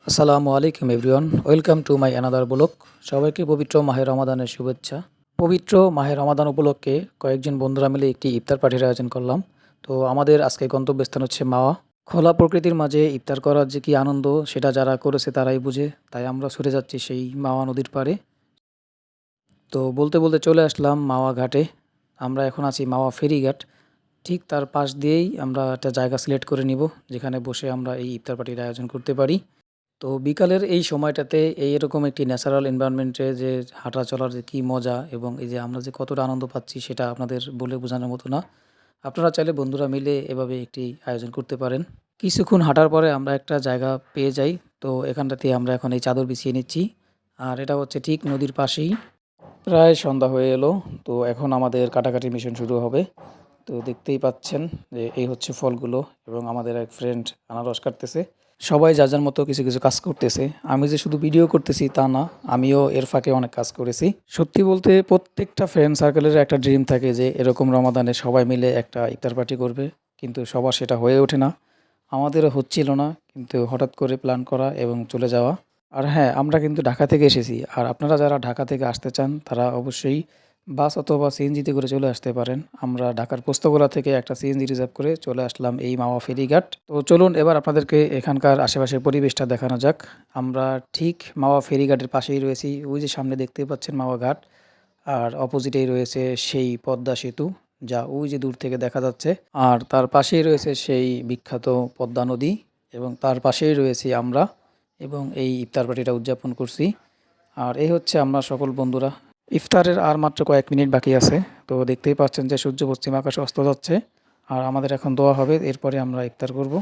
আসসালামু আলাইকুম everyone, welcome to my another blog. সবাইকে পবিত্র মাহে রমাদানের শুভেচ্ছা। পবিত্র মাহে রমাদান উপলক্ষে কয়েকজন বন্ধুরা মিলে একটি ইফতার পার্টির আয়োজন করলাম। তো আমাদের আজকে গন্তব্যস্থান হচ্ছে মাওয়া। খোলা প্রকৃতির মাঝে ইফতার করার যে কি আনন্দ, সেটা যারা করেছে তারাই বুঝে। তাই আমরা ছুটে যাচ্ছি সেই মাওয়া নদীর পাড়ে। তো বলতে বলতে চলে আসলাম মাওয়া ঘাটে। আমরা এখন আছি মাওয়া ফেরিঘাট। ঠিক তার পাশ দিয়েই আমরা একটা জায়গা সিলেক্ট করে নিব, যেখানে বসে আমরা এই ইফতার পার্টির আয়োজন করতে পারি। তো বিকালের এই সময়টাতে এরকম একটি ন্যাচারাল এনভায়রনমেন্টে যে হাঁটা চলার যে কী মজা, এবং এই যে আমরা যে কতটা আনন্দ পাচ্ছি, সেটা আপনাদের বলে বোঝানোর মতো না। আপনারা চাইলে বন্ধুরা মিলে এভাবে একটি আয়োজন করতে পারেন। কিছুক্ষণ হাঁটার পরে আমরা একটা জায়গা পেয়ে যাই। তো এখানটাতে আমরা এখন এই চাদর বিছিয়ে নিচ্ছি। আর এটা হচ্ছে ঠিক নদীর পাশেই। প্রায় সন্ধ্যা হয়ে এলো। তো এখন আমাদের কাটাকাটি মিশন শুরু হবে। তো দেখতেই পাচ্ছেন যে এই হচ্ছে ফলগুলো, এবং আমাদের এক ফ্রেন্ড আনারস কাটতেছে। সবাই যার যার মতো কিছু কিছু কাজ করতেছে। আমি যে শুধু ভিডিও করতেছি তা না, আমিও এর ফাঁকে অনেক কাজ করেছি। সত্যি বলতে প্রত্যেকটা ফ্রেন্ড সার্কেলের একটা ড্রিম থাকে যে এরকম রমাদানে সবাই মিলে একটা ইফতার পার্টি করবে, কিন্তু সবার সেটা হয়ে ওঠে না। আমাদেরও হচ্ছিল না, কিন্তু হঠাৎ করে প্ল্যান করা এবং চলে যাওয়া। আর হ্যাঁ, আমরা কিন্তু ঢাকা থেকে এসেছি। আর আপনারা যারা ঢাকা থেকে আসতে চান তারা অবশ্যই বাস অথবা সিএনজিতে করে চলে আসতে পারেন। আমরা ঢাকার পোস্তগোলা থেকে একটা সিএনজি রিজার্ভ করে চলে আসলাম এই মাওয়া ফেরিঘাট। তো চলুন এবার আপনাদেরকে এখানকার আশেপাশের পরিবেশটা দেখানো যাক। আমরা ঠিক মাওয়া ফেরিঘাটের পাশেই রয়েছি। ওই যে সামনে দেখতেই পাচ্ছেন মাওয়া ঘাট, আর অপোজিটেই রয়েছে সেই পদ্মা সেতু, যা ওই যে দূর থেকে দেখা যাচ্ছে। আর তার পাশেই রয়েছে সেই বিখ্যাত পদ্মা নদী, এবং তার পাশেই রয়েছি আমরা, এবং এই ইফতার পার্টিটা উদযাপন করছি। আর এই হচ্ছে আমরা সকল বন্ধুরা। ইফতারের আর মাত্র কয়েক মিনিট বাকি আছে। তো দেখতেই পাচ্ছেন যে সূর্য পশ্চিম আকাশে অস্ত যাচ্ছে। আর আমাদের এখন দোয়া হবে, এরপরে আমরা ইফতার করব।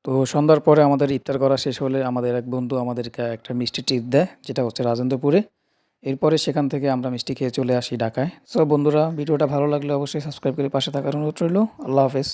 তো সন্ধ্যার পরে আমাদের ইফতার করা শেষ হলে আমাদের এক বন্ধু আমাদেরকে একটা মিষ্টি ট্রিট দেয়, যেটা হচ্ছে রাজেন্দ্রপুরে। এরপরে সেখান থেকে আমরা মিষ্টি খেয়ে চলে আসি ঢাকায়। সো বন্ধুরা, ভিডিওটা ভালো লাগলে অবশ্যই সাবস্ক্রাইব করে পাশে থাকার অনুরোধ রইল। আল্লাহ হাফেজ।